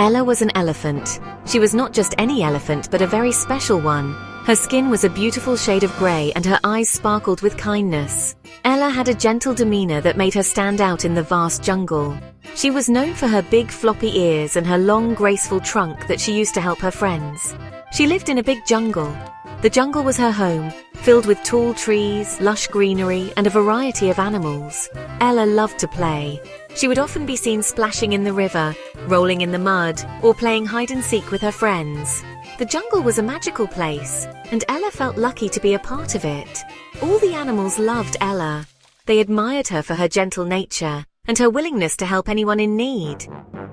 Ella was an elephant. She was not just any elephant, but a very special one. Her skin was a beautiful shade of grey and her eyes sparkled with kindness. Ella had a gentle demeanor that made her stand out in the vast jungle. She was known for her big floppy ears and her long graceful trunk that she used to help her friends. She lived in a big jungle. The jungle was her home, filled with tall trees, lush greenery, and a variety of animals. Ella loved to play. She would often be seen splashing in the river, rolling in the mud, or playing hide-and-seek with her friends. The jungle was a magical place, and Ella felt lucky to be a part of it. All the animals loved Ella. They admired her for her gentle nature and her willingness to help anyone in need.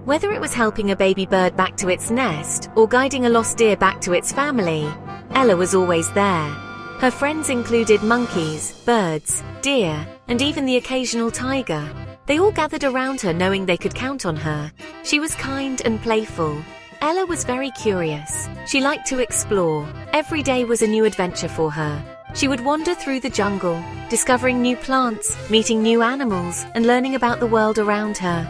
Whether it was helping a baby bird back to its nest or guiding a lost deer back to its family, Ella was always there. Her friends included monkeys, birds, deer, and even the occasional tiger. They all gathered around her knowing they could count on her. She was kind and playful. Ella was very curious. She liked to explore. Every day was a new adventure for her. She would wander through the jungle, discovering new plants, meeting new animals, and learning about the world around her.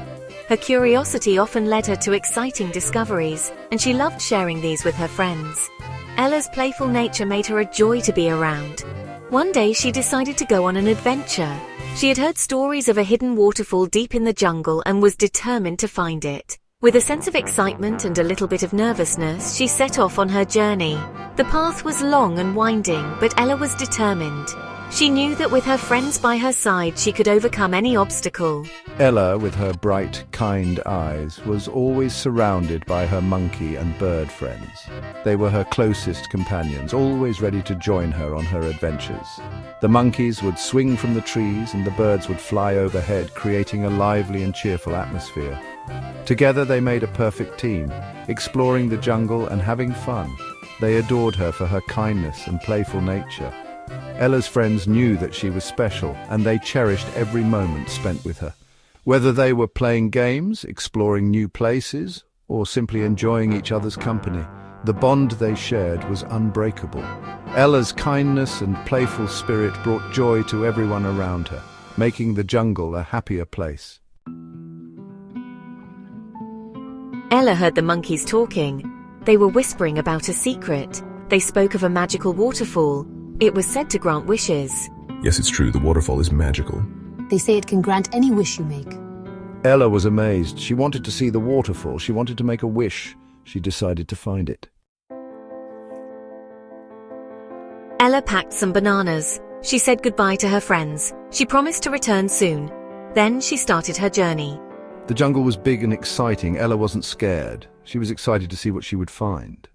Her curiosity often led her to exciting discoveries, and she loved sharing these with her friends. Ella's playful nature made her a joy to be around. One day she decided to go on an adventure. She had heard stories of a hidden waterfall deep in the jungle and was determined to find it. With a sense of excitement and a little bit of nervousness, she set off on her journey. The path was long and winding, but Ella was determined. She knew that with her friends by her side, she could overcome any obstacle. Ella, with her bright, kind eyes, was always surrounded by her monkey and bird friends. They were her closest companions, always ready to join her on her adventures. The monkeys would swing from the trees and the birds would fly overhead, creating a lively and cheerful atmosphere. Together they made a perfect team, exploring the jungle and having fun. They adored her for her kindness and playful nature. Ella's friends knew that she was special, and they cherished every moment spent with her. Whether they were playing games, exploring new places, or simply enjoying each other's company, the bond they shared was unbreakable. Ella's kindness and playful spirit brought joy to everyone around her, making the jungle a happier place. Ella heard the monkeys talking. They were whispering about a secret. They spoke of a magical waterfall. It was said to grant wishes. Yes, it's true, the waterfall is magical. They say it can grant any wish you make. Ella was amazed. She wanted to see the waterfall. She wanted to make a wish. She decided to find it. Ella packed some bananas. She said goodbye to her friends. She promised to return soon. Then she started her journey. The jungle was big and exciting. Ella wasn't scared. She was excited to see what she would find.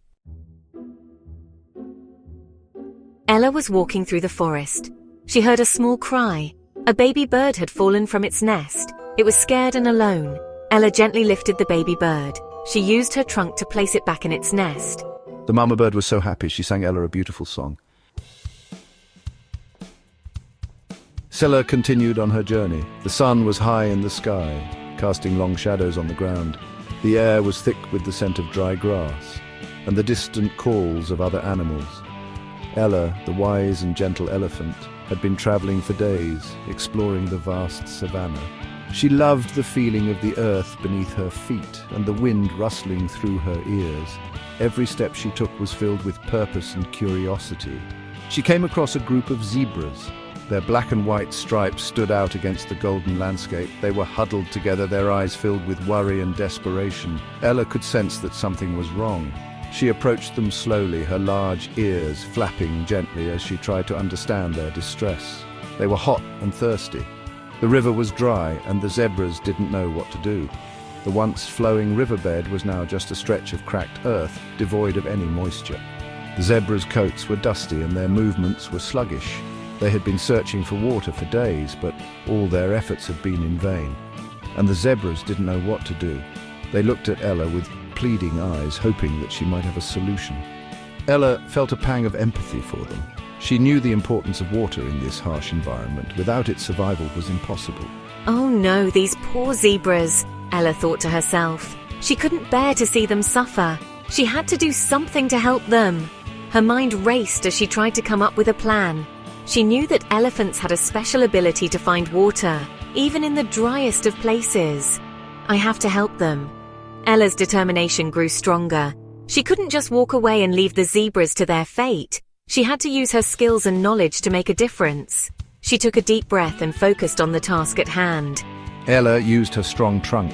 Ella was walking through the forest. She heard a small cry. A baby bird had fallen from its nest. It was scared and alone. Ella gently lifted the baby bird. She used her trunk to place it back in its nest. The mama bird was so happy. She sang Ella a beautiful song. Ella continued on her journey. The sun was high in the sky, casting long shadows on the ground. The air was thick with the scent of dry grass and the distant calls of other animals. Ella, the wise and gentle elephant, had been traveling for days, exploring the vast savanna. She loved the feeling of the earth beneath her feet and the wind rustling through her ears. Every step she took was filled with purpose and curiosity. She came across a group of zebras. Their black and white stripes stood out against the golden landscape. They were huddled together, their eyes filled with worry and desperation. Ella could sense that something was wrong. She approached them slowly, her large ears flapping gently as she tried to understand their distress. They were hot and thirsty. The river was dry, and the zebras didn't know what to do. The once flowing riverbed was now just a stretch of cracked earth, devoid of any moisture. The zebras' coats were dusty and their movements were sluggish. They had been searching for water for days, but all their efforts had been in vain. And the zebras didn't know what to do. They looked at Ella with pleading eyes, hoping that she might have a solution. Ella felt a pang of empathy for them. She knew the importance of water in this harsh environment. Without it, survival was impossible. Oh no, these poor zebras, Ella thought to herself. She couldn't bear to see them suffer. She had to do something to help them. Her mind raced as she tried to come up with a plan. She knew that elephants had a special ability to find water, even in the driest of places. I have to help them. Ella's determination grew stronger. She couldn't just walk away and leave the zebras to their fate. She had to use her skills and knowledge to make a difference. She took a deep breath and focused on the task at hand. Ella used her strong trunk.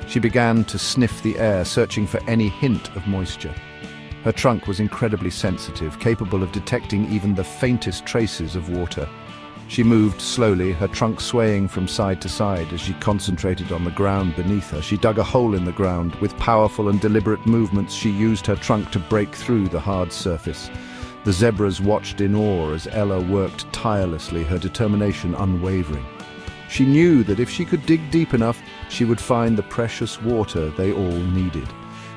She began to sniff the air, searching for any hint of moisture. Her trunk was incredibly sensitive, capable of detecting even the faintest traces of water. She moved slowly, her trunk swaying from side to side as she concentrated on the ground beneath her. She dug a hole in the ground. With powerful and deliberate movements, she used her trunk to break through the hard surface. The zebras watched in awe as Ella worked tirelessly, her determination unwavering. She knew that if she could dig deep enough, she would find the precious water they all needed.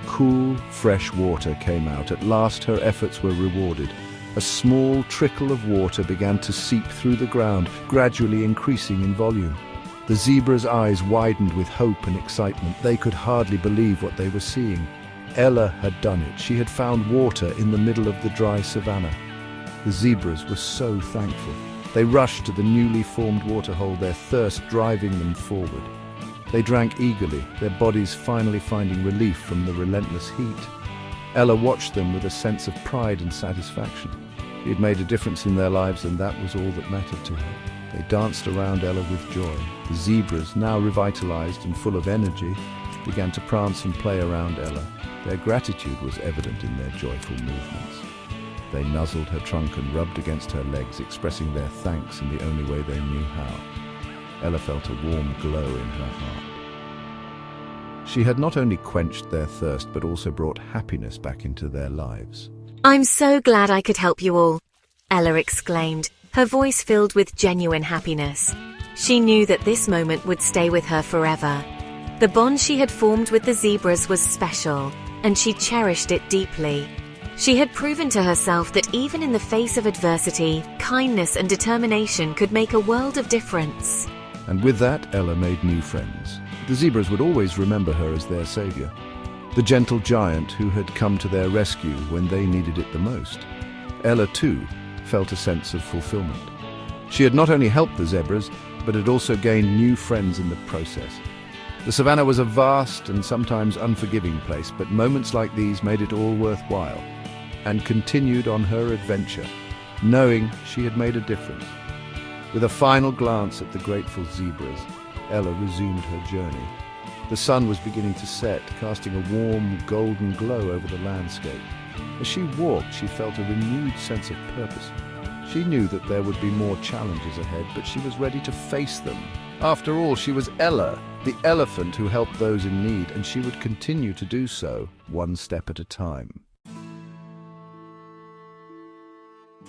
Cool, fresh water came out. At last her efforts were rewarded. A small trickle of water began to seep through the ground, gradually increasing in volume. The zebras' eyes widened with hope and excitement. They could hardly believe what they were seeing. Ella had done it. She had found water in the middle of the dry savanna. The zebras were so thankful. They rushed to the newly formed waterhole, their thirst driving them forward. They drank eagerly, their bodies finally finding relief from the relentless heat. Ella watched them with a sense of pride and satisfaction. She had made a difference in their lives, and that was all that mattered to her. They danced around Ella with joy. The zebras, now revitalized and full of energy, began to prance and play around Ella. Their gratitude was evident in their joyful movements. They nuzzled her trunk and rubbed against her legs, expressing their thanks in the only way they knew how. Ella felt a warm glow in her heart. She had not only quenched their thirst, but also brought happiness back into their lives. "I'm so glad I could help you all," Ella exclaimed, her voice filled with genuine happiness. She knew that this moment would stay with her forever. The bond she had formed with the zebras was special, and she cherished it deeply. She had proven to herself that even in the face of adversity, kindness and determination could make a world of difference. And with that, Ella made new friends. The zebras would always remember her as their savior, the gentle giant who had come to their rescue when they needed it the most. Ella, too, felt a sense of fulfillment. She had not only helped the zebras, but had also gained new friends in the process. The savannah was a vast and sometimes unforgiving place, but moments like these made it all worthwhile, and continued on her adventure, knowing she had made a difference. With a final glance at the grateful zebras, Ella resumed her journey. The sun was beginning to set, casting a warm, golden glow over the landscape. As she walked, she felt a renewed sense of purpose. She knew that there would be more challenges ahead, but she was ready to face them. After all, she was Ella, the elephant who helped those in need, and she would continue to do so, one step at a time.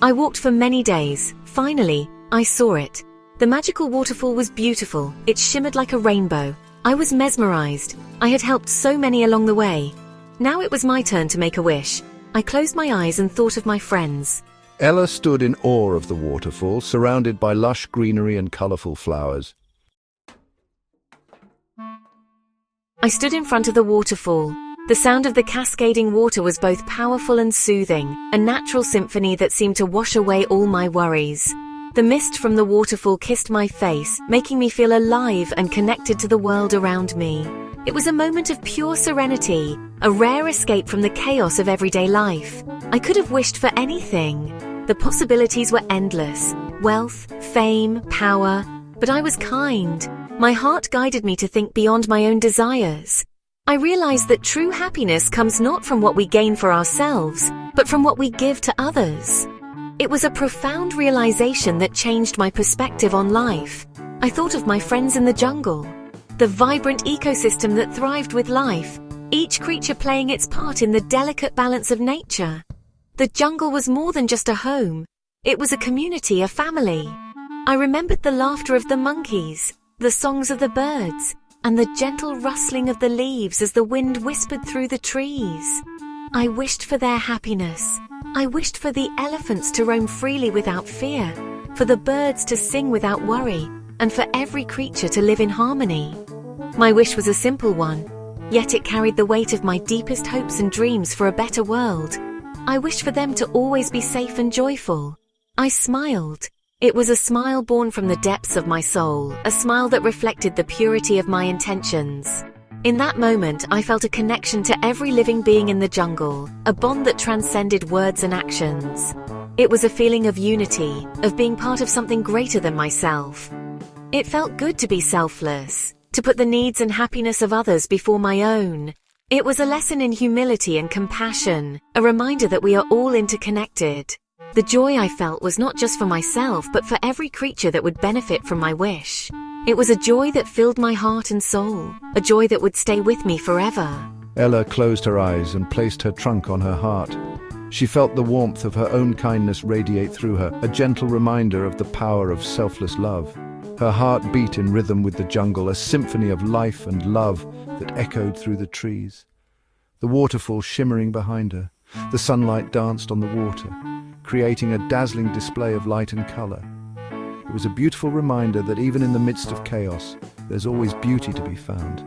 I walked for many days. Finally, I saw it. The magical waterfall was beautiful. It shimmered like a rainbow. I was mesmerized. I had helped so many along the way. Now it was my turn to make a wish. I closed my eyes and thought of my friends. Ella stood in awe of the waterfall, surrounded by lush greenery and colorful flowers. I stood in front of the waterfall. The sound of the cascading water was both powerful and soothing, a natural symphony that seemed to wash away all my worries. The mist from the waterfall kissed my face, making me feel alive and connected to the world around me. It was a moment of pure serenity, a rare escape from the chaos of everyday life. I could have wished for anything. The possibilities were endless: wealth, fame, power. But I was kind. My heart guided me to think beyond my own desires. I realized that true happiness comes not from what we gain for ourselves, but from what we give to others. It was a profound realization that changed my perspective on life. I thought of my friends in the jungle, the vibrant ecosystem that thrived with life, each creature playing its part in the delicate balance of nature. The jungle was more than just a home. It was a community, a family. I remembered the laughter of the monkeys, the songs of the birds, and the gentle rustling of the leaves as the wind whispered through the trees. I wished for their happiness. I wished for the elephants to roam freely without fear, for the birds to sing without worry, and for every creature to live in harmony. My wish was a simple one, yet it carried the weight of my deepest hopes and dreams for a better world. I wished for them to always be safe and joyful. I smiled. It was a smile born from the depths of my soul, a smile that reflected the purity of my intentions. In that moment, I felt a connection to every living being in the jungle, a bond that transcended words and actions. It was a feeling of unity, of being part of something greater than myself. It felt good to be selfless, to put the needs and happiness of others before my own. It was a lesson in humility and compassion, a reminder that we are all interconnected. The joy I felt was not just for myself, but for every creature that would benefit from my wish. It was a joy that filled my heart and soul, a joy that would stay with me forever. Ella closed her eyes and placed her trunk on her heart. She felt the warmth of her own kindness radiate through her, a gentle reminder of the power of selfless love. Her heart beat in rhythm with the jungle, a symphony of life and love that echoed through the trees. The waterfall shimmering behind her, the sunlight danced on the water, creating a dazzling display of light and color. It was a beautiful reminder that even in the midst of chaos, there's always beauty to be found.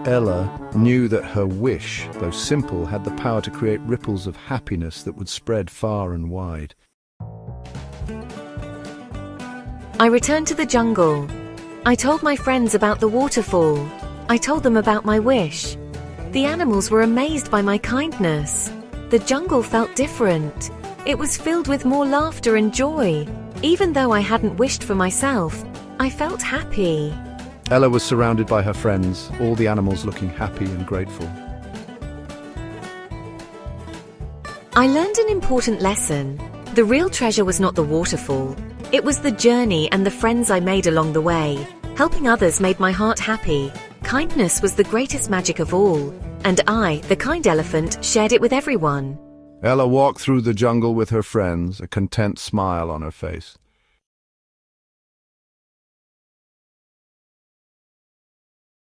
Ella knew that her wish, though simple, had the power to create ripples of happiness that would spread far and wide. I returned to the jungle. I told my friends about the waterfall. I told them about my wish. The animals were amazed by my kindness. The jungle felt different. It was filled with more laughter and joy. Even though I hadn't wished for myself, I felt happy. Ella was surrounded by her friends, all the animals looking happy and grateful. I learned an important lesson. The real treasure was not the waterfall. It was the journey and the friends I made along the way. Helping others made my heart happy. Kindness was the greatest magic of all. And I, the kind elephant, shared it with everyone. Ella walked through the jungle with her friends, a content smile on her face.